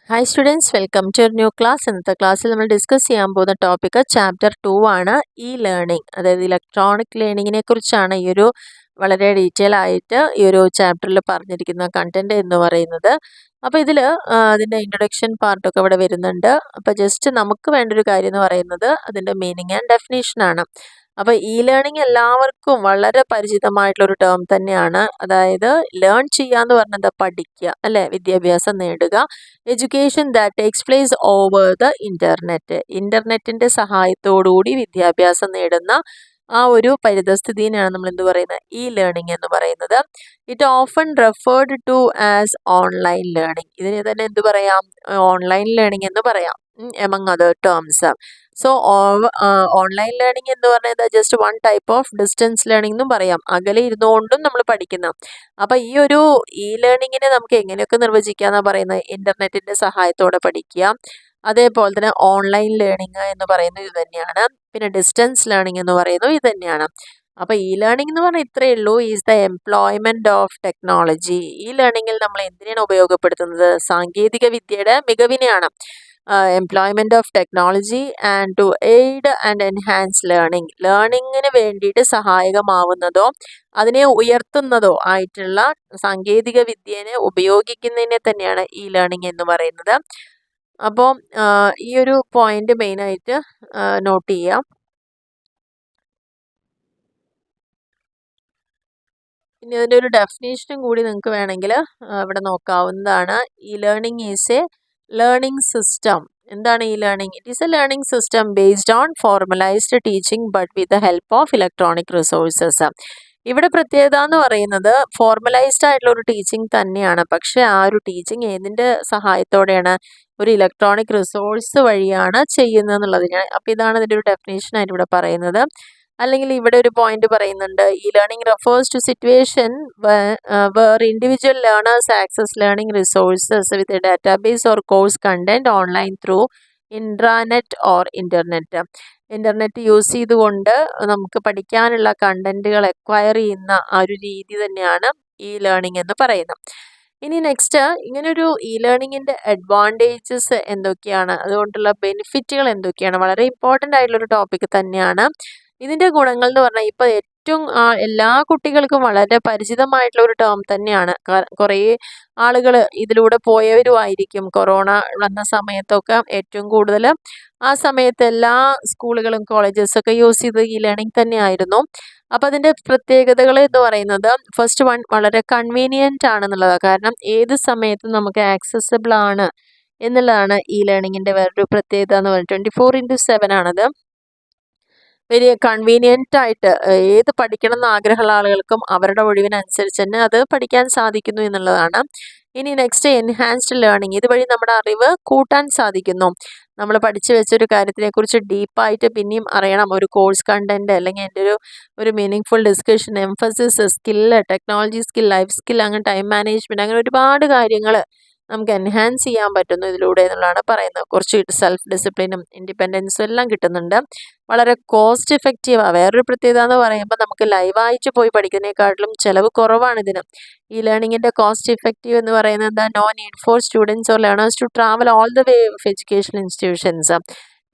Hi students, welcome to your new class. ഇന്നത്തെ ക്ലാസ്സിൽ നമ്മൾ ഡിസ്കസ് ചെയ്യാൻ പോകുന്ന ടോപ്പിക് ചാപ്റ്റർ 2 ആണ് ഇ ലേണിംഗ്, അതായത് ഇലക്ട്രോണിക് ലേണിങ്ങിനെ കുറിച്ചാണ് ഈ ഒരു വളരെ ഡീറ്റെയിൽ ആയിട്ട് ഈ ഒരു ചാപ്റ്ററിൽ പറഞ്ഞിരിക്കുന്ന കണ്ടന്റ് എന്ന് പറയുന്നത്. അപ്പോൾ ഇതിൽ അതിൻ്റെ ഇൻട്രൊഡക്ഷൻ പാർട്ടൊക്കെ ഇവിടെ വരുന്നുണ്ട്. അപ്പോൾ ജസ്റ്റ് നമുക്ക് വേണ്ട ഒരു കാര്യം എന്ന് പറയുന്നത് അതിൻ്റെ മീനിങ് ആൻഡ് ഡെഫിനേഷനാണ്. അപ്പോൾ ഇ ലേണിംഗ് എല്ലാവർക്കും വളരെ പരിചിതമായിട്ടുള്ളൊരു ടേം തന്നെയാണ്. അതായത് ലേൺ ചെയ്യുക എന്ന് പറഞ്ഞത് പഠിക്കുക, അല്ലേ, വിദ്യാഭ്യാസം നേടുക. Education that takes place over the internet, ഇൻ്റർനെറ്റിൻ്റെ സഹായത്തോടുകൂടി വിദ്യാഭ്യാസം നേടുന്ന ആ ഒരു പരിതസ്ഥിതിയാണ് നമ്മൾ എന്ത് പറയുന്നത്, ഇ ലേണിംഗ് എന്ന് പറയുന്നത്. It often referred to as online learning, ഇതിനെ തന്നെ എന്ത് പറയാം, ഓൺലൈൻ ലേണിംഗ് എന്ന് പറയാം, among other terms. So online learning എന്ന് പറയുന്നത് just one type of distance learning എന്നും പറയാം, അകലെ ഇരുന്നുകൊണ്ടും നമ്മൾ പഠിക്കുന്ന. അപ്പം ഈ ഒരു ഇ ലേണിങ്ങിനെ നമുക്ക് എങ്ങനെയൊക്കെ നിർവചിക്കാന്നാണ് പറയുന്നത്, ഇൻ്റർനെറ്റിൻ്റെ സഹായത്തോടെ പഠിക്കുക, അതേപോലെ തന്നെ ഓൺലൈൻ ലേണിംഗ് എന്ന് പറയുന്നത് ഇത് തന്നെയാണ്, പിന്നെ ഡിസ്റ്റൻസ് ലേണിംഗ് എന്ന് പറയുന്നത് ഇത് തന്നെയാണ്. അപ്പോൾ ഇ ലേണിംഗ് എന്ന് പറഞ്ഞാൽ ഇത്രയേ ഉള്ളൂ, is the employment of technology. ഈ ലേണിങ്ങിൽ നമ്മൾ എന്തിനാണ് ഉപയോഗപ്പെടുത്തുന്നത്, സാങ്കേതിക വിദ്യയുടെ മികവിനെയാണ്. Employment of technology and to aid and enhance learning, ലേണിങ്ങിന് വേണ്ടിയിട്ട് സഹായകമാവുന്നതോ അതിനെ ഉയർത്തുന്നതോ ആയിട്ടുള്ള സാങ്കേതിക വിദ്യനെ ഉപയോഗിക്കുന്നതിനെ തന്നെയാണ് ഇ ലേണിംഗ് എന്ന് പറയുന്നത്. അപ്പോൾ ഈ ഒരു പോയിന്റ് മെയിനായിട്ട് നോട്ട് ചെയ്യാം. ഇനി അതിൻ്റെ ഒരു ഡെഫിനേഷനും കൂടി നിങ്ങൾക്ക് വേണമെങ്കിൽ ഇവിടെ നോക്കാവുന്നതാണ്. E learning is A learning system. എന്താണ് ഈ learning? It is A learning system based on formalised teaching but with the help of electronic resources. ഇവിടെ പ്രത്യേകത എന്ന് പറയുന്നത് ഫോർമലൈസ്ഡ് ആയിട്ടുള്ള ഒരു ടീച്ചിങ് തന്നെയാണ്, പക്ഷെ ആ ഒരു ടീച്ചിങ് ഏതിൻ്റെ സഹായത്തോടെയാണ്, ഒരു ഇലക്ട്രോണിക് റിസോഴ്സ് വഴിയാണ് ചെയ്യുന്നത് എന്നുള്ളതിനാണ്. അപ്പോൾ ഇതാണ് ഇതിൻ്റെ ഒരു ഡെഫിനേഷനായിട്ട് ഇവിടെ പറയുന്നത്. അല്ലെങ്കിൽ ഇവിടെ ഒരു പോയിന്റ് പറയുന്നുണ്ട്, ഈ learning refers to situation where individual learners access learning resources with a database or course content online through intranet or internet. Internet use ചെയ്തുകൊണ്ട് നമുക്ക് പഠിക്കാനുള്ള കണ്ടന്റുകൾ അക്വയർ ചെയ്യുന്ന ആ ഒരു രീതി തന്നെയാണ് ഈ ലേണിംഗ് എന്ന് പറയുന്നത്. ഇനി നെക്സ്റ്റ്, ഇങ്ങനൊരു ഇ ലേണിങ്ങിൻ്റെ അഡ്വാൻറ്റേജസ് എന്തൊക്കെയാണ്, അതുകൊണ്ടുള്ള ബെനിഫിറ്റുകൾ എന്തൊക്കെയാണ്, വളരെ ഇമ്പോർട്ടൻ്റ് ആയിട്ടുള്ളൊരു ടോപ്പിക് തന്നെയാണ്. ഇതിൻ്റെ ഗുണങ്ങൾ എന്ന് പറഞ്ഞാൽ ഇപ്പോൾ ഏറ്റവും എല്ലാ കുട്ടികൾക്കും വളരെ പരിചിതമായിട്ടുള്ള ഒരു ടേം തന്നെയാണ്. കുറേ ആളുകൾ ഇതിലൂടെ പോയവരുമായിരിക്കും. കൊറോണ വന്ന സമയത്തൊക്കെ ഏറ്റവും കൂടുതൽ ആ സമയത്ത് എല്ലാ സ്കൂളുകളും കോളേജസൊക്കെ യൂസ് ചെയ്ത് ഇ ലേണിംഗ് തന്നെയായിരുന്നു. അപ്പോൾ അതിൻ്റെ പ്രത്യേകതകൾ എന്ന് പറയുന്നത്, ഫസ്റ്റ് വൺ, വളരെ കൺവീനിയൻ്റ് ആണെന്നുള്ളതാണ്. കാരണം ഏത് സമയത്തും നമുക്ക് ആക്സസിബിൾ ആണ് എന്നുള്ളതാണ് ഇ ലേണിങ്ങിൻ്റെ വേറൊരു പ്രത്യേകത എന്ന് പറയുന്നത്. 24/7 ആണത്. വെരി കൺവീനിയൻ്റ് ആയിട്ട് ഏത് പഠിക്കണം എന്ന് ആഗ്രഹമുള്ള ആളുകൾക്കും അവരുടെ ഒഴിവിനനുസരിച്ച് തന്നെ അത് പഠിക്കാൻ സാധിക്കുന്നു എന്നുള്ളതാണ്. ഇനി നെക്സ്റ്റ്, എൻഹാൻസ്ഡ് ലേണിംഗ്, ഇതുവഴി നമ്മുടെ അറിവ് കൂട്ടാൻ സാധിക്കുന്നു. നമ്മൾ പഠിച്ചു വെച്ചൊരു കാര്യത്തിനെക്കുറിച്ച് ഡീപ്പായിട്ട് പിന്നെയും അറിയണം, ഒരു കോഴ്സ് കണ്ടന്റ് അല്ലെങ്കിൽ എൻ്റെ ഒരു meaning full discussion, emphasis, skill, technology skill, life skill, അങ്ങനെ ടൈം മാനേജ്മെൻറ്റ്, അങ്ങനെ ഒരുപാട് കാര്യങ്ങൾ നമുക്ക് എൻഹാൻസ് ചെയ്യാൻ പറ്റുന്നു ഇതിലൂടെ എന്നുള്ളതാണ് പറയുന്നത്. കുറച്ച് സെൽഫ് ഡിസിപ്ലിനും ഇൻഡിപെൻഡൻസും എല്ലാം കിട്ടുന്നുണ്ട്. വളരെ കോസ്റ്റ് എഫക്റ്റീവാണ്. വേറൊരു പ്രത്യേകത എന്ന് പറയുമ്പോൾ നമുക്ക് ലൈവായിട്ട് പോയി പഠിക്കുന്നതിനേക്കാട്ടിലും ചിലവ് കുറവാണ് ഇതിന്. ഈ ലേണിങ്ങിൻ്റെ കോസ്റ്റ് ഇഫക്റ്റീവ് എന്ന് പറയുന്നത്, no need for students or learners to travel all the way of education institutions.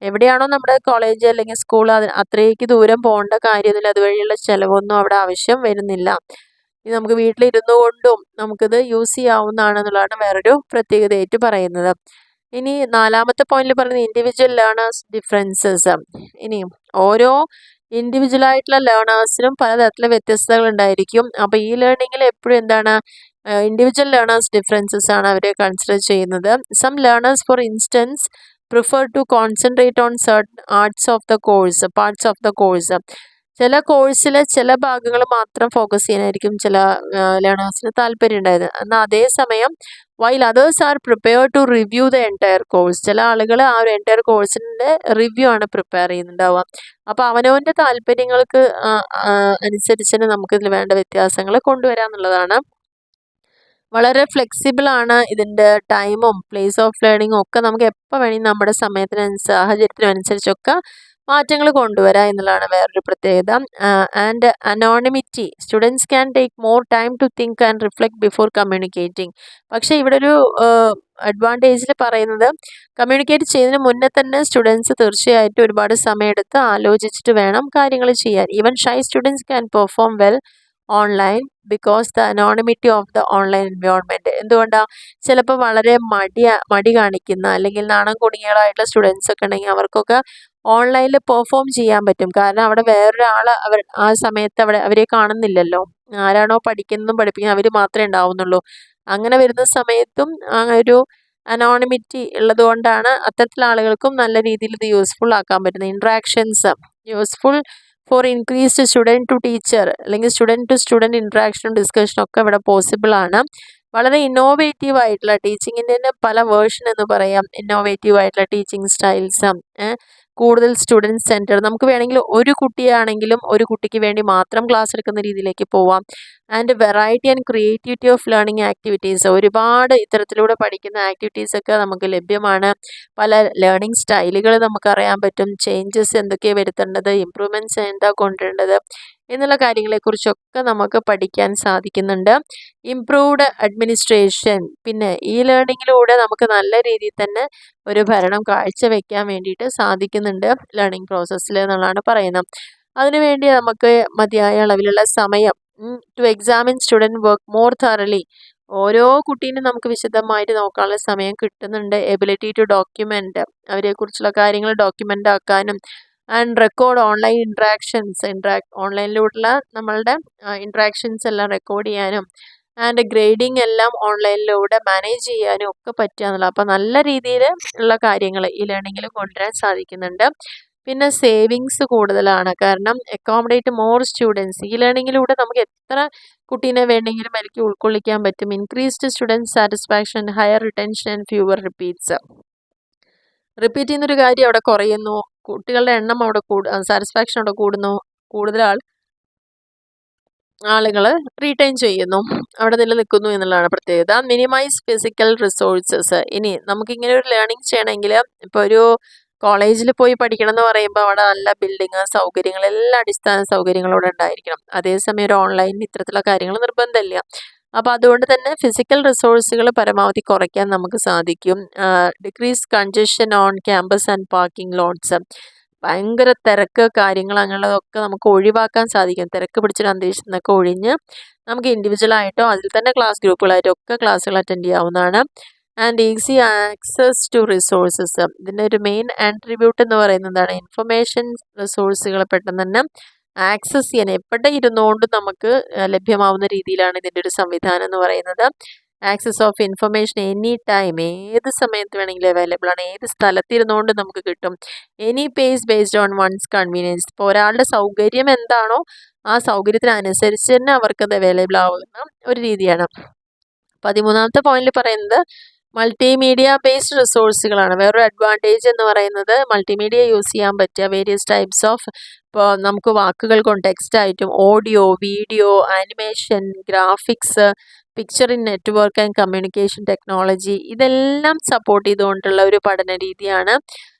എവിടെയാണോ നമ്മുടെ കോളേജ് അല്ലെങ്കിൽ സ്കൂൾ, അത്രയ്ക്ക് ദൂരം പോകേണ്ട കാര്യമില്ല, അതുവഴിയുള്ള ചിലവൊന്നും അവിടെ ആവശ്യം വരുന്നില്ല. ഇത് നമുക്ക് വീട്ടിലിരുന്നു കൊണ്ടും നമുക്കിത് യൂസ് ചെയ്യാവുന്നതാണ് എന്നുള്ളതാണ് വേറൊരു പ്രത്യേകതയായിട്ട് പറയുന്നത്. ഇനി നാലാമത്തെ പോയിന്റിൽ പറയുന്നത് ഇൻഡിവിജ്വൽ ലേണേഴ്സ് ഡിഫറൻസസ്. ഇനിയും ഓരോ ഇൻഡിവിജ്വൽ ആയിട്ടുള്ള ലേണേഴ്സിനും പലതരത്തിലുള്ള വ്യത്യസ്തതകൾ ഉണ്ടായിരിക്കും. അപ്പോൾ ഈ ലേണിങ്ങിൽ എപ്പോഴും എന്താണ്, ഇൻഡിവിജ്വൽ ലേണേഴ്സ് ഡിഫറൻസസ് ആണ് അവർ കൺസിഡർ ചെയ്യുന്നത്. Some learners for instance prefer to concentrate on certain parts of the course. ചില കോഴ്സിലെ ചില ഭാഗങ്ങൾ മാത്രം ഫോക്കസ് ചെയ്യാനായിരിക്കും ചില ലേണേഴ്സിന് താല്പര്യം ഉണ്ടായത്. എന്നാൽ അതേസമയം while others are prepare to review the entire course, ചില ആളുകൾ ആ ഒരു എൻറ്റയർ കോഴ്സിൻ്റെ റിവ്യൂ ആണ് പ്രിപ്പയർ ചെയ്യുന്നുണ്ടാവുക. അപ്പോൾ അവനവൻ്റെ താല്പര്യങ്ങൾക്ക് അനുസരിച്ച് തന്നെ നമുക്കിതിൽ വേണ്ട വ്യത്യാസങ്ങൾ കൊണ്ടുവരാമെന്നുള്ളതാണ്. വളരെ ഫ്ലെക്സിബിളാണ് ഇതിൻ്റെ ടൈമും പ്ലേസ് ഓഫ് ലേണിങ്ങും ഒക്കെ. നമുക്ക് എപ്പോൾ വേണമെങ്കിൽ നമ്മുടെ സമയത്തിനും സാഹചര്യത്തിനും അനുസരിച്ചൊക്കെ മാറ്റങ്ങൾ കൊണ്ടുവരാം എന്നുള്ളതാണ് വേറൊരു പ്രത്യേകത. And anonymity, students can take more time to think and reflect before communicating. പക്ഷേ ഇവിടെ ഒരു അഡ്വാൻറ്റേജിൽ പറയുന്നത്, കമ്മ്യൂണിക്കേറ്റ് ചെയ്യുന്നതിന് മുന്നേ തന്നെ സ്റ്റുഡൻസ് തീർച്ചയായിട്ടും ഒരുപാട് സമയമെടുത്ത് ആലോചിച്ചിട്ട് വേണം കാര്യങ്ങൾ ചെയ്യാൻ. Even shy students can perform well online because the anonymity of the online environment. എന്തുകൊണ്ടാണ്? ചിലപ്പോൾ വളരെ മടി കാണിക്കുന്ന അല്ലെങ്കിൽ നാണം കുടുങ്ങികളായിട്ടുള്ള സ്റ്റുഡൻസ് ഒക്കെ ഉണ്ടെങ്കിൽ അവർക്കൊക്കെ ഓൺലൈനിൽ പെർഫോം ചെയ്യാൻ പറ്റും. കാരണം അവിടെ വേറൊരാൾ ആ സമയത്ത് അവരെ കാണുന്നില്ലല്ലോ. ആരാണോ പഠിക്കുന്നതും പഠിപ്പിക്കുന്നതും അവർ മാത്രമേ ഉണ്ടാവുന്നുള്ളൂ. അങ്ങനെ വരുന്ന സമയത്തും ഒരു അനോണിമിറ്റി ഉള്ളത് കൊണ്ടാണ് അത്തരത്തിലുള്ള ആളുകൾക്കും നല്ല രീതിയിൽ ഇത് യൂസ്ഫുൾ ആക്കാൻ പറ്റുന്നത്. Interactions useful for increased student to teacher അല്ലെങ്കിൽ സ്റ്റുഡൻറ്റ് ടു സ്റ്റുഡൻറ്റ് ഇൻട്രാക്ഷനും ഡിസ്കഷനും ഒക്കെ ഇവിടെ പോസിബിൾ ആണ്. വളരെ ഇന്നോവേറ്റീവ് ആയിട്ടുള്ള ടീച്ചിങ്ങിൻ്റെ തന്നെ പല വേർഷൻ എന്ന് പറയാം. ഇന്നോവേറ്റീവ് ആയിട്ടുള്ള ടീച്ചിങ് സ്റ്റൈൽസ്, കൂടുതൽ സ്റ്റുഡൻറ്റ് സെൻറ്റർ. നമുക്ക് വേണമെങ്കിൽ ഒരു കുട്ടിയാണെങ്കിലും ഒരു കുട്ടിക്ക് വേണ്ടി മാത്രം ക്ലാസ് എടുക്കുന്ന രീതിയിലേക്ക് പോവാം. And variety and creativity of learning activities, ഒരുപാട് ഇത്തരത്തിലൂടെ പഠിക്കുന്ന ആക്ടിവിറ്റീസ് ഒക്കെ നമുക്ക് ലഭ്യമാണ്. പല ലേണിംഗ് സ്റ്റൈലുകൾ നമുക്കറിയാൻ പറ്റും. ചേഞ്ചസ് എന്തൊക്കെയാണ് വരുത്തേണ്ടത്, ഇമ്പ്രൂവ്മെൻറ്റ്സ് എന്താ കൊണ്ടുവരേണ്ടത് എന്നുള്ള കാര്യങ്ങളെക്കുറിച്ചൊക്കെ നമുക്ക് പഠിക്കാൻ സാധിക്കുന്നുണ്ട്. ഇംപ്രൂവ്ഡ് അഡ്മിനിസ്ട്രേഷൻ, പിന്നെ ഈ ലേണിങ്ങിലൂടെ നമുക്ക് നല്ല രീതിയിൽ തന്നെ ഒരു ഭരണം കാഴ്ചവെക്കാൻ വേണ്ടിയിട്ട് സാധിക്കുന്നുണ്ട് ലേണിംഗ് പ്രോസസ്സിൽ എന്നുള്ളതാണ് പറയുന്നത്. അതിനുവേണ്ടി നമുക്ക് മതിയായ അളവിലുള്ള സമയം to examine student work more thoroughly, ഓരോ കുട്ടീനും നമുക്ക് വിശദമായിട്ട് നോക്കാനുള്ള സമയം കിട്ടുന്നുണ്ട്. എബിലിറ്റി ടു ഡോക്യുമെൻ്റ്, അവരെക്കുറിച്ചുള്ള കാര്യങ്ങൾ ഡോക്യുമെൻ്റ് ആക്കാനും ആൻഡ് റെക്കോർഡ് ഓൺലൈൻ ഇൻട്രാക്ഷൻസ്, ഓൺലൈനിലൂടെയുള്ള നമ്മളുടെ ഇൻട്രാക്ഷൻസ് എല്ലാം റെക്കോർഡ് ചെയ്യാനും ആൻഡ് ഗ്രേഡിംഗ് എല്ലാം ഓൺലൈനിലൂടെ മാനേജ് ചെയ്യാനും ഒക്കെ പറ്റുക എന്നുള്ളത്. അപ്പോൾ നല്ല രീതിയിൽ ഉള്ള കാര്യങ്ങൾ ഈ ലേണിങ്ങിൽ കൊണ്ടുവരാൻ സാധിക്കുന്നുണ്ട്. പിന്നെ സേവിങ്സ് കൂടുതലാണ്, കാരണം അക്കോമഡേറ്റ് മോർ സ്റ്റുഡൻസ്. ഈ ലേണിങ്ങിലൂടെ നമുക്ക് എത്ര കുട്ടീനെ വേണമെങ്കിലും എനിക്ക് ഉൾക്കൊള്ളിക്കാൻ പറ്റും. Increased student satisfaction, higher retention and fewer repeats. Repeat ചെയ്യുന്നൊരു കാര്യം അവിടെ കുറയുന്നു, കുട്ടികളുടെ എണ്ണം അവിടെ സാറ്റിസ്ഫാക്ഷൻ അവിടെ കൂടുന്നു, കൂടുതൽ ആളുകൾ റീറ്റെയിൻ ചെയ്യുന്നു, അവിടെ നിലനിൽക്കുന്നു എന്നുള്ളതാണ് പ്രത്യേകത. Minimise physical resources. ഇനി നമുക്കിങ്ങനെ ഒരു ലേണിംഗ് ചെയ്യണമെങ്കിൽ ഇപ്പോൾ ഒരു കോളേജിൽ പോയി പഠിക്കണം എന്ന് പറയുമ്പോൾ അവിടെ നല്ല ബിൽഡിങ് സൗകര്യങ്ങൾ, എല്ലാ അടിസ്ഥാന സൗകര്യങ്ങളോടെ ഉണ്ടായിരിക്കണം. അതേസമയം ഒരു ഓൺലൈനിൽ ഇത്തരത്തിലുള്ള കാര്യങ്ങൾ നിർബന്ധമില്ല. അപ്പോൾ അതുകൊണ്ട് തന്നെ ഫിസിക്കൽ റിസോഴ്സുകൾ പരമാവധി കുറയ്ക്കാൻ നമുക്ക് സാധിക്കും. Decrease congestion on campus and parking lots, ഭയങ്കര തിരക്ക് കാര്യങ്ങൾ അങ്ങനെയുള്ളതൊക്കെ നമുക്ക് ഒഴിവാക്കാൻ സാധിക്കും. തിരക്ക് പിടിച്ചൊരു അന്തരീക്ഷത്തിൽ നിന്നൊക്കെ ഒഴിഞ്ഞ് നമുക്ക് ഇൻഡിവിജ്വലായിട്ടോ അതിൽ തന്നെ ക്ലാസ് ഗ്രൂപ്പുകളായിട്ടോ ഒക്കെ ക്ലാസ്സുകൾ അറ്റൻഡ് ചെയ്യാവുന്നതാണ്. And easy access to resources, ഇതിൻ്റെ ഒരു മെയിൻ ആട്രിബ്യൂട്ട് എന്ന് പറയുന്നതാണ് ഇൻഫർമേഷൻ റിസോഴ്സുകൾ പെട്ടെന്ന് തന്നെ ആക്സസ് ചെയ്യാൻ എവിടെ ഇരുന്നുകൊണ്ട് നമുക്ക് ലഭ്യമാവുന്ന രീതിയിലാണ് ഇതിൻ്റെ ഒരു സംവിധാനം എന്ന് പറയുന്നത്. Access of information any time, ഏത് സമയത്ത് വേണമെങ്കിലും അവൈലബിൾ ആണ്, ഏത് സ്ഥലത്തിരുന്നുകൊണ്ട് നമുക്ക് കിട്ടും. Any pace based on one's convenience, ഇപ്പോൾ ഒരാളുടെ സൗകര്യം എന്താണോ ആ സൗകര്യത്തിനനുസരിച്ച് തന്നെ അവർക്കത് അവൈലബിൾ ആവുന്ന ഒരു രീതിയാണ്. 13ാമത്തെ പോയിന്റിൽ പറയുന്നത് മൾട്ടിമീഡിയ ബേസ്ഡ് റിസോഴ്സുകളാണ്. വേറൊരു അഡ്വാൻറ്റേജ് എന്ന് പറയുന്നത് മൾട്ടിമീഡിയ യൂസ് ചെയ്യാൻ പറ്റുക, വേരിയസ് ടൈപ്സ് ഓഫ്, ഇപ്പോൾ നമുക്ക് വാക്കുകൾ കൊണ്ട് ടെക്സ്റ്റ് ആയിട്ടും audio, video, animation, graphics, picture in network and communication technology, ഇതെല്ലാം സപ്പോർട്ട് ചെയ്തുകൊണ്ടുള്ള ഒരു പഠന രീതിയാണ്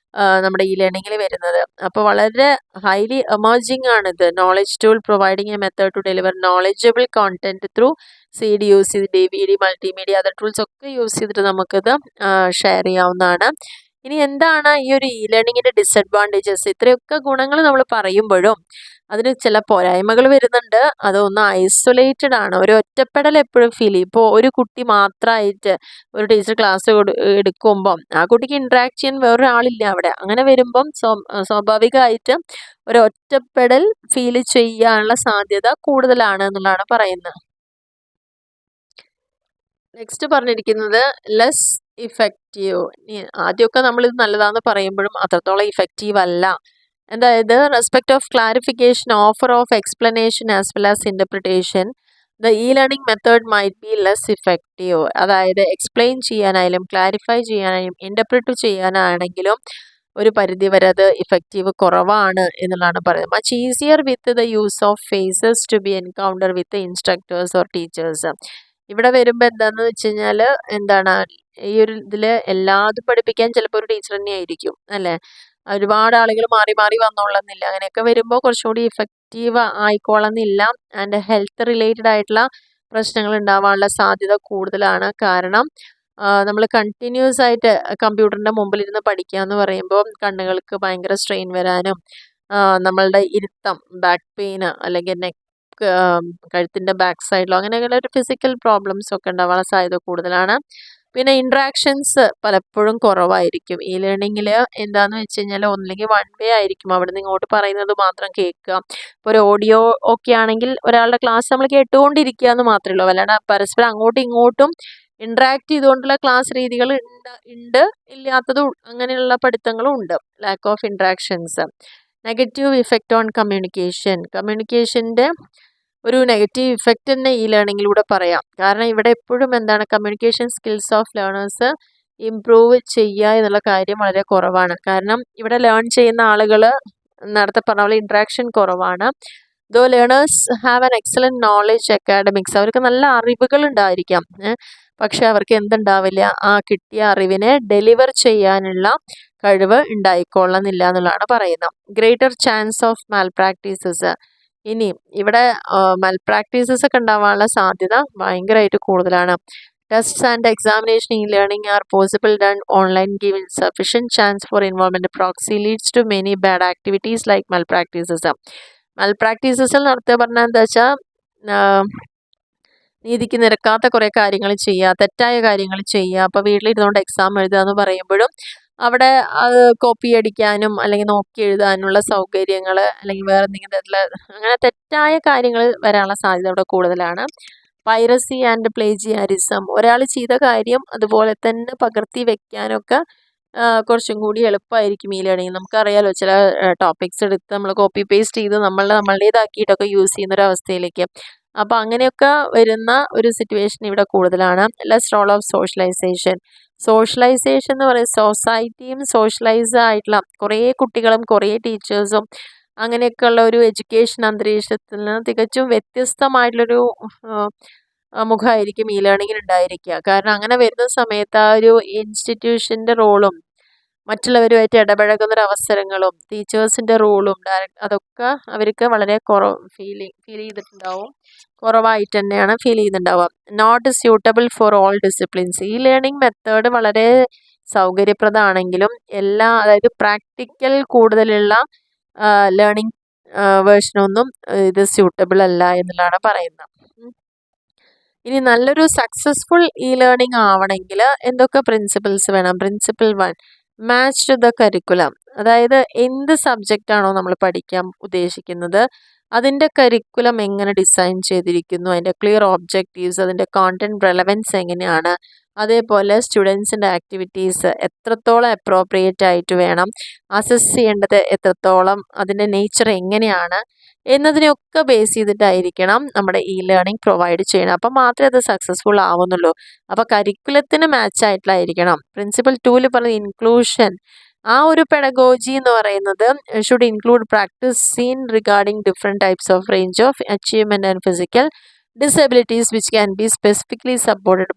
നമ്മുടെ ഈ ലേണിങ്ങിൽ വരുന്നത്. അപ്പോൾ വളരെ ഹൈലി എമർജിങ് ആണിത്. Knowledge tool providing a method to deliver knowledgeable content through CD use ചെയ്ത് DVD, മൾട്ടിമീഡിയ, അതർ ടൂൾസ് ഒക്കെ യൂസ് ചെയ്തിട്ട് നമുക്കിത് ഷെയർ ചെയ്യാവുന്നതാണ്. ഇനി എന്താണ് ഈ ഒരു ഇ ലേണിങ്ങിൻ്റെ ഡിസഡ്വാൻറ്റേജസ്? ഇത്രയൊക്കെ ഗുണങ്ങൾ നമ്മൾ പറയുമ്പോഴും അതിന് ചില പോരായ്മകൾ വരുന്നുണ്ട്. അതൊന്ന് ഐസൊലേറ്റഡ് ആണ്, ഒരു ഒറ്റപ്പെടൽ എപ്പോഴും ഫീൽ ചെയ്യും. ഇപ്പോൾ ഒരു കുട്ടി മാത്രമായിട്ട് ഒരു ടീച്ചർ ക്ലാസ് എടുക്കുമ്പം ആ കുട്ടിക്ക് ഇൻട്രാക്ട് ചെയ്യാൻ വേറൊരാളില്ല അവിടെ. അങ്ങനെ വരുമ്പം സ്വാഭാവികമായിട്ട് ഒരു ഒറ്റപ്പെടൽ ഫീൽ ചെയ്യാനുള്ള സാധ്യത കൂടുതലാണ് എന്നുള്ളതാണ് പറയുന്നത്. നെക്സ്റ്റ് പറഞ്ഞിരിക്കുന്നത് ലെസ് ഇഫക്റ്റീവ്. ആദ്യമൊക്കെ നമ്മളിത് നല്ലതാണെന്ന് പറയുമ്പോഴും അത്രത്തോളം ഇഫക്റ്റീവ് അല്ല. അതായത് respect of clarification, offer of explanation as well as interpretation, the e learning method might be less effective. അതായത് എക്സ്പ്ലെയിൻ ചെയ്യാനായാലും ക്ലാരിഫൈ ചെയ്യാനായാലും ഇൻ്റർപ്രിറ്റ് ചെയ്യാനാണെങ്കിലും ഒരു പരിധിവരെ അത് ഇഫക്റ്റീവ് കുറവാണ് എന്നുള്ളതാണ് പറയുന്നത്. Much easier with the use of faces to be encounter with instructors or teachers. ഇവിടെ വരുമ്പോൾ എന്താണെന്ന് വെച്ച് കഴിഞ്ഞാൽ എന്താണ് ഈ ഒരു ഇതിൽ എല്ലാതും പഠിപ്പിക്കാൻ ചിലപ്പോൾ ഒരു ടീച്ചർ തന്നെ ആയിരിക്കും അല്ലേ. ഒരുപാട് ആളുകൾ മാറി മാറി വന്നോളുന്നില്ല. അങ്ങനെയൊക്കെ വരുമ്പോൾ കുറച്ചുകൂടി ഇഫക്റ്റീവ് ആയിക്കോളുന്നില്ല. ആൻഡ് ഹെൽത്ത് റിലേറ്റഡ് ആയിട്ടുള്ള പ്രശ്നങ്ങൾ ഉണ്ടാവാനുള്ള സാധ്യത കൂടുതലാണ്. കാരണം നമ്മൾ കണ്ടിന്യൂസ് ആയിട്ട് കമ്പ്യൂട്ടറിൻ്റെ മുമ്പിലിരുന്ന് പഠിക്കുക എന്ന് പറയുമ്പോൾ കണ്ണുകൾക്ക് ഭയങ്കര സ്ട്രെയിൻ വരാനും നമ്മളുടെ ഇരുത്തം, ബാക്ക് പെയിന് അല്ലെങ്കിൽ നെക്ക്, കഴുത്തിൻ്റെ ബാക്ക് സൈഡിലോ അങ്ങനെയുള്ള ഒരു ഫിസിക്കൽ പ്രോബ്ലംസ് ഒക്കെ ഉണ്ടാവാനുള്ള സാധ്യത കൂടുതലാണ്. പിന്നെ ഇൻട്രാക്ഷൻസ് പലപ്പോഴും കുറവായിരിക്കും. ഈ ലേണിങ്ങിൽ എന്താണെന്ന് വെച്ച് കഴിഞ്ഞാൽ ഒന്നില്ലെങ്കിൽ വൺ വേ ആയിരിക്കും, അവിടെ നിന്ന് ഇങ്ങോട്ട് പറയുന്നത് മാത്രം കേൾക്കുക. ഇപ്പോൾ ഒരു ഓഡിയോ ഒക്കെ ആണെങ്കിൽ ഒരാളുടെ ക്ലാസ് നമ്മൾ കേട്ടുകൊണ്ടിരിക്കുക എന്ന് മാത്രമേ ഉള്ളൂ. അല്ലാണ്ട് പരസ്പരം അങ്ങോട്ടും ഇങ്ങോട്ടും ഇൻട്രാക്ട് ചെയ്തുകൊണ്ടുള്ള ക്ലാസ് രീതികൾ ഉണ്ട്, ഇല്ലാത്തതും അങ്ങനെയുള്ള പഠിത്തങ്ങളും ഉണ്ട്. Lack of interactions. Negative effect on കമ്മ്യൂണിക്കേഷൻ്റെ ഒരു നെഗറ്റീവ് ഇഫക്റ്റ് തന്നെ ഈ ലേണിങ്ങിലൂടെ പറയാം. കാരണം ഇവിടെ എപ്പോഴും എന്താണ്, communication skills of learners improve ചെയ്യുക എന്നുള്ള കാര്യം വളരെ കുറവാണ്. കാരണം ഇവിടെ ലേൺ ചെയ്യുന്ന ആളുകൾ നേരത്തെ പറഞ്ഞ പോലെ ഇൻട്രാക്ഷൻ കുറവാണ്. Though learners have an excellent knowledge academics, അവർക്ക് നല്ല അറിവുകൾ ഉണ്ടായിരിക്കാം, പക്ഷെ അവർക്ക് എന്തുണ്ടാവില്ല, ആ കിട്ടിയ അറിവിനെ ഡെലിവർ ചെയ്യാനുള്ള കഴിവ് ഉണ്ടായിക്കൊള്ളുന്നില്ല എന്നുള്ളതാണ് പറയുന്നത്. Greater chance of malpractices. ഇനി ഇവിടെ മൽപ്രാക്ടീസസ് ഒക്കെ ഉണ്ടാവാനുള്ള സാധ്യത ഭയങ്കരമായിട്ട് കൂടുതലാണ്. Tests and examination in learning are possible done online given sufficient chance for involvement. Proxy leads to many bad activities like malpractices. മൽപ്രാക്ടീസസിൽ നടത്തുക പറഞ്ഞാൽ എന്താ വെച്ചാൽ നീതിക്ക് നിരക്കാത്ത കുറേ കാര്യങ്ങൾ ചെയ്യുക, തെറ്റായ കാര്യങ്ങൾ ചെയ്യുക. അപ്പോൾ വീട്ടിലിരുന്നുകൊണ്ട് എക്സാം എഴുതുക എന്ന് പറയുമ്പോഴും അവിടെ അത് കോപ്പി അടിക്കാനും അല്ലെങ്കിൽ നോക്കി എഴുതാനുള്ള സൗകര്യങ്ങൾ അല്ലെങ്കിൽ വേറെ എന്തെങ്കിലും തരത്തിലുള്ള അങ്ങനെ തെറ്റായ കാര്യങ്ങൾ വരാനുള്ള സാധ്യത അവിടെ കൂടുതലാണ്. പൈറസി ആൻഡ് പ്ലേജിയാരിസം, ഒരാൾ ചെയ്ത കാര്യം അതുപോലെ തന്നെ പകർത്തി വെക്കാനൊക്കെ കുറച്ചും കൂടി എളുപ്പമായിരിക്കും ഈ ലേണിംഗ്. നമുക്കറിയാലോ ചില ടോപ്പിക്സ് എടുത്ത് നമ്മൾ കോപ്പി പേസ്റ്റ് ചെയ്ത് നമ്മളുടേതാക്കിയിട്ടൊക്കെ യൂസ് ചെയ്യുന്നൊരവസ്ഥയിലേക്ക്. അപ്പോൾ അങ്ങനെയൊക്കെ വരുന്ന ഒരു സിറ്റുവേഷൻ ഇവിടെ കൂടുതലാണ്. ലെസ് റോൾ ഓഫ് സോഷ്യലൈസേഷൻ എന്ന് പറയുന്നത് സൊസൈറ്റിയും സോഷ്യലൈസ് ആയിട്ടുള്ള കുറേ കുട്ടികളും കുറേ ടീച്ചേഴ്സും അങ്ങനെയൊക്കെയുള്ള ഒരു എഡ്യൂക്കേഷൻ അന്തരീക്ഷത്തിൽ നിന്ന് തികച്ചും വ്യത്യസ്തമായിട്ടുള്ളൊരു മുഖമായിരിക്കും ഈ ലേണിങ്ങിൽ ഉണ്ടായിരിക്കുക. കാരണം അങ്ങനെ വരുന്ന സമയത്ത് ആ ഒരു ഇൻസ്റ്റിറ്റ്യൂഷൻ്റെ റോളും മറ്റുള്ളവരുമായിട്ട് ഇടപഴകുന്നൊരവസരങ്ങളും ടീച്ചേഴ്സിൻ്റെ റോളും അതൊക്കെ അവർക്ക് വളരെ ഫീൽ ചെയ്തിട്ടുണ്ടാവും, കുറവായിട്ട് തന്നെയാണ് ഫീൽ ചെയ്യുന്നുണ്ടാവുക. Not suitable for all disciplines. ഈ ലേണിംഗ് മെത്തേഡ് വളരെ സൗകര്യപ്രദമാണെങ്കിലും അതായത് പ്രാക്ടിക്കൽ കൂടുതലുള്ള ലേണിംഗ് വേർഷനൊന്നും ഇത് സ്യൂട്ടബിൾ അല്ല എന്നുള്ളതാണ് പറയുന്നത്. ഇനി നല്ലൊരു സക്സസ്ഫുൾ ഇ ലേണിംഗ് ആവണമെങ്കിൽ എന്തൊക്കെ പ്രിൻസിപ്പിൾസ് വേണം? Principle 1, match the curriculum. അതായത് എന്ത് സബ്ജക്റ്റാണോ നമ്മൾ പഠിക്കാൻ ഉദ്ദേശിക്കുന്നത് അതിൻ്റെ കരിക്കുലം എങ്ങനെ ഡിസൈൻ ചെയ്തിരിക്കുന്നു, അതിൻ്റെ ക്ലിയർ ഒബ്ജക്റ്റീവ്സ്, അതിൻ്റെ കോണ്ടന്റ് റെലവൻസ് എങ്ങനെയാണ്, അതേപോലെ സ്റ്റുഡൻസിൻ്റെ ആക്ടിവിറ്റീസ് എത്രത്തോളം അപ്രോപ്രിയേറ്റ് ആയിട്ട് വേണം, അസസ് ചെയ്യേണ്ടത് എത്രത്തോളം, അതിൻ്റെ നേച്ചർ എങ്ങനെയാണ് എന്നതിനെയൊക്കെ ബേസ് ചെയ്തിട്ടായിരിക്കണം നമ്മുടെ ഇ ലേണിംഗ് പ്രൊവൈഡ് ചെയ്യണം. അപ്പം മാത്രമേ അത് സക്സസ്ഫുൾ ആവുന്നുള്ളൂ. അപ്പോൾ കരിക്കുലത്തിന് മാച്ച് ആയിട്ടുള്ളതായിരിക്കണം. പ്രിൻസിപ്പൽ 2 പറഞ്ഞ ഇൻക്ലൂഷൻ, ആ ഒരു പെഡഗോജി എന്ന് പറയുന്നത് should include practice seen regarding different types of range of achievement and physical disabilities which can be specifically supported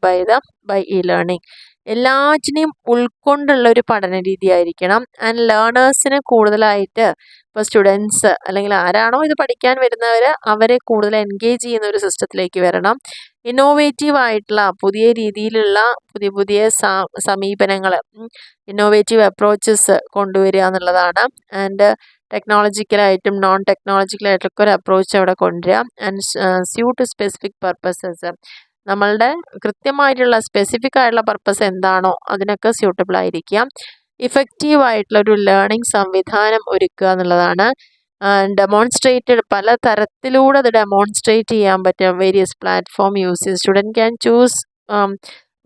by e learning. എല്ലാറ്റിനെയും ഉൾക്കൊണ്ടുള്ള ഒരു പഠന രീതി ആയിരിക്കണം. ആൻഡ് ലേണേഴ്സിന് കൂടുതലായിട്ട് ഇപ്പോൾ സ്റ്റുഡൻസ് അല്ലെങ്കിൽ ആരാണോ ഇത് പഠിക്കാൻ വരുന്നവർ അവരെ കൂടുതൽ എൻഗേജ് ചെയ്യുന്ന ഒരു സിസ്റ്റത്തിലേക്ക് വരണം. ഇന്നോവേറ്റീവ് ആയിട്ടുള്ള പുതിയ രീതിയിലുള്ള പുതിയ സമീപനങ്ങൾ, ഇന്നോവേറ്റീവ് അപ്രോച്ചസ് കൊണ്ടുവരിക എന്നുള്ളതാണ്. ആൻഡ് ടെക്നോളജിക്കലായിട്ടും നോൺ ടെക്നോളജിക്കലായിട്ടൊക്കെ ഒരു അപ്രോച്ച് അവിടെ കൊണ്ടുവരിക. ആൻഡ് സ്യൂട്ട് സ്പെസിഫിക് പർപ്പസസ്, നമ്മളുടെ കൃത്യമായിട്ടുള്ള സ്പെസിഫിക് ആയിട്ടുള്ള പർപ്പസ് എന്താണോ അതിനൊക്കെ സ്യൂട്ടബിൾ ആയിരിക്കുക. ഇഫക്റ്റീവ് ആയിട്ടുള്ള ഒരു ലേണിംഗ് സംവിധാനം ഒരുക്കുക എന്നുള്ളതാണ്. ഡെമോൺസ്ട്രേറ്റഡ്, പല തരത്തിലൂടെ അത് ഡെമോൺസ്ട്രേറ്റ് ചെയ്യാൻ പറ്റും. Various platform use student can choose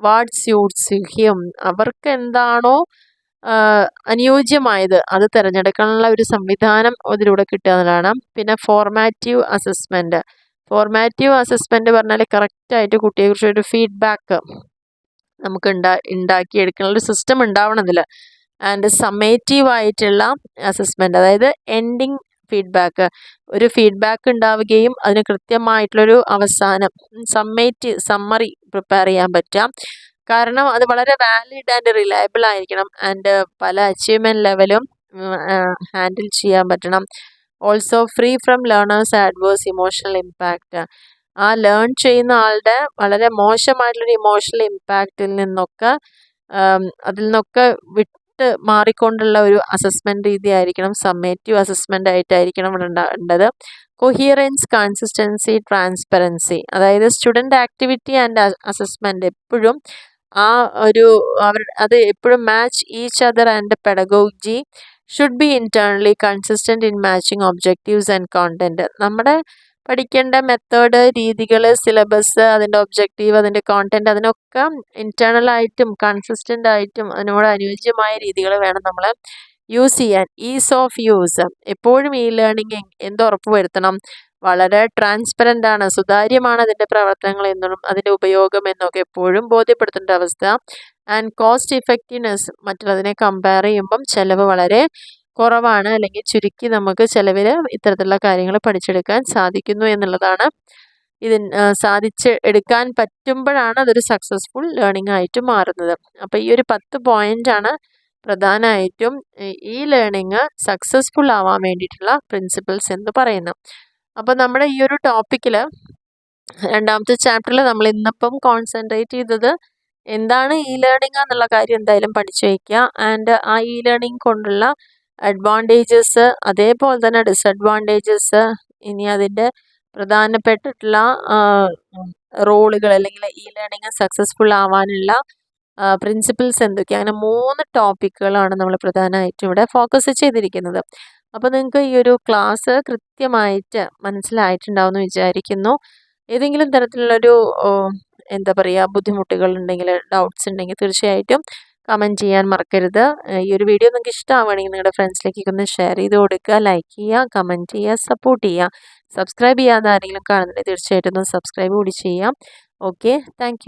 what suits him, അവർക്ക് എന്താണോ അനുയോജ്യമായത് അത് തിരഞ്ഞെടുക്കാനുള്ള ഒരു സംവിധാനം അതിലൂടെ കിട്ടുക എന്നുള്ളതാണ്. പിന്നെ ഫോർമാറ്റീവ് അസസ്മെൻറ്റ് പറഞ്ഞാൽ കറക്റ്റായിട്ട് കുട്ടിയെക്കുറിച്ച് ഒരു ഫീഡ്ബാക്ക് നമുക്ക് ഉണ്ടാക്കിയെടുക്കാനുള്ള ഒരു സിസ്റ്റം ഉണ്ടാവണം ഇതിൽ. ആൻഡ് സമ്മേറ്റീവ് ആയിട്ടുള്ള അസസ്മെൻറ്റ്, അതായത് എൻഡിങ് ഫീഡ്ബാക്ക്, ഒരു ഫീഡ്ബാക്ക് ഉണ്ടാവുകയും അതിന് കൃത്യമായിട്ടുള്ളൊരു അവസാനം സമ്മറി പ്രിപ്പയർ ചെയ്യാൻ പറ്റാം. കാരണം അത് വളരെ വാലിഡ് ആൻഡ് റിലയബിൾ ആയിരിക്കണം. ആൻഡ് പല അച്ചീവ്മെൻറ്റ് ലെവലും ഹാൻഡിൽ ചെയ്യാൻ പറ്റണം. Also free from learners AdWords emotional impact. ആ ലേൺ ചെയ്യുന്ന ആളുടെ വളരെ മോശമായിട്ടുള്ളൊരു ഇമോഷണൽ ഇമ്പാക്റ്റിൽ നിന്നൊക്കെ അതിൽ നിന്നൊക്കെ വിട്ട് മാറിക്കൊണ്ടുള്ള ഒരു അസസ്മെൻറ്റ് രീതി ആയിരിക്കണം. സമ്മേറ്റീവ് അസസ്മെൻ്റ് ആയിട്ടായിരിക്കണം ഇവിടെ ഉണ്ടാകേണ്ടത്. കൊഹിയറൻസ്, കൺസിസ്റ്റൻസി, ട്രാൻസ്പെറൻസി. അതായത് സ്റ്റുഡൻറ്റ് ആക്ടിവിറ്റി ആൻഡ് അസസ്മെൻറ്റ് എപ്പോഴും അത് എപ്പോഴും match each other and pedagogy should be internally consistent in matching objectives and content. നമ്മുടെ പഠിക്കേണ്ട മെത്തേഡ്, രീതികൾ, സിലബസ്, അതിൻ്റെ ഒബ്ജക്റ്റീവ്, അതിൻ്റെ കോണ്ടൻറ്റ്, അതിനൊക്കെ ഇൻറ്റേർണലായിട്ടും കൺസിസ്റ്റൻ്റ് ആയിട്ടും അതിനോട് അനുയോജ്യമായ രീതികൾ വേണം നമ്മൾ യൂസ് ചെയ്യാൻ. Is of use. എപ്പോഴും ഈ ലേണിംഗ് എന്തുറപ്പ് വരുത്തണം? വളരെ ട്രാൻസ്പെറൻ്റ് ആണ്, സുതാര്യമാണ് അതിൻ്റെ പ്രവർത്തനങ്ങൾ എന്നും അതിൻ്റെ ഉപയോഗം എന്നൊക്കെ എപ്പോഴും ബോധ്യപ്പെടുത്തേണ്ട അവസ്ഥ. And cost effectiveness. മറ്റുള്ളതിനെ കമ്പയർ ചെയ്യുമ്പം ചിലവ് വളരെ കുറവാണ്, അല്ലെങ്കിൽ ചുരുക്കി നമുക്ക് ചിലവിൽ ഇത്തരത്തിലുള്ള കാര്യങ്ങൾ പഠിച്ചെടുക്കാൻ സാധിക്കുന്നു എന്നുള്ളതാണ്. സാധിച്ച് എടുക്കാൻ പറ്റുമ്പോഴാണ് അതൊരു സക്സസ്ഫുൾ ലേണിംഗ് ആയിട്ട് മാറുന്നത്. അപ്പോൾ ഈ ഒരു 10 പോയിൻ്റാണ് പ്രധാനമായിട്ടും ഈ ലേണിംഗ് സക്സസ്ഫുൾ ആവാൻ വേണ്ടിയിട്ടുള്ള പ്രിൻസിപ്പിൾസ് എന്ന് പറയുന്നത്. അപ്പോൾ നമ്മുടെ ഈ ഒരു ടോപ്പിക്കിൽ രണ്ടാമത്തെ ചാപ്റ്ററിൽ നമ്മൾ ഇന്നിപ്പം കോൺസെൻട്രേറ്റ് ചെയ്തത് എന്താണ് ഇ ലേണിംഗ് എന്നുള്ള കാര്യം എന്തായാലും പഠിച്ചു വയ്ക്കുക. ആൻഡ് ആ ഇ ലേണിംഗ് കൊണ്ടുള്ള അഡ്വാൻറ്റേജസ്, അതേപോലെ തന്നെ ഡിസഡ്വാൻറ്റേജസ്, ഇനി അതിൻ്റെ പ്രധാനപ്പെട്ടിട്ടുള്ള റോളുകൾ, അല്ലെങ്കിൽ ഇ ലേണിംഗ് സക്സസ്ഫുൾ ആവാനുള്ള പ്രിൻസിപ്പിൾസ് എന്തൊക്കെയാണ്, അങ്ങനെ 3 ടോപ്പിക്കുകളാണ് നമ്മൾ പ്രധാനമായിട്ടും ഇവിടെ ഫോക്കസ് ചെയ്തിരിക്കുന്നത്. അപ്പോൾ നിങ്ങൾക്ക് ഈ ഒരു ക്ലാസ് കൃത്യമായിട്ട് മനസ്സിലായിട്ടുണ്ടാവും എന്ന് വിചാരിക്കുന്നു. ഏതെങ്കിലും തരത്തിലുള്ളൊരു എന്താ പറയുക ബുദ്ധിമുട്ടുകൾ ഉണ്ടെങ്കിൽ, ഡൗട്ട്സ് ഉണ്ടെങ്കിൽ തീർച്ചയായിട്ടും കമൻറ്റ് ചെയ്യാൻ മറക്കരുത്. ഈ ഒരു വീഡിയോ നിങ്ങൾക്ക് ഇഷ്ടമാവുകയാണെങ്കിൽ നിങ്ങളുടെ ഫ്രണ്ട്സിലേക്കൊക്കെ ഒന്ന് ഷെയർ ചെയ്ത് കൊടുക്കുക, ലൈക്ക് ചെയ്യുക, കമൻറ്റ് ചെയ്യുക, സപ്പോർട്ട് ചെയ്യുക. സബ്സ്ക്രൈബ് ചെയ്യാതെ ആരെങ്കിലും കാണുന്നുണ്ടെങ്കിൽ തീർച്ചയായിട്ടും ഒന്ന് സബ്സ്ക്രൈബ് കൂടി ചെയ്യാം. Okay, thank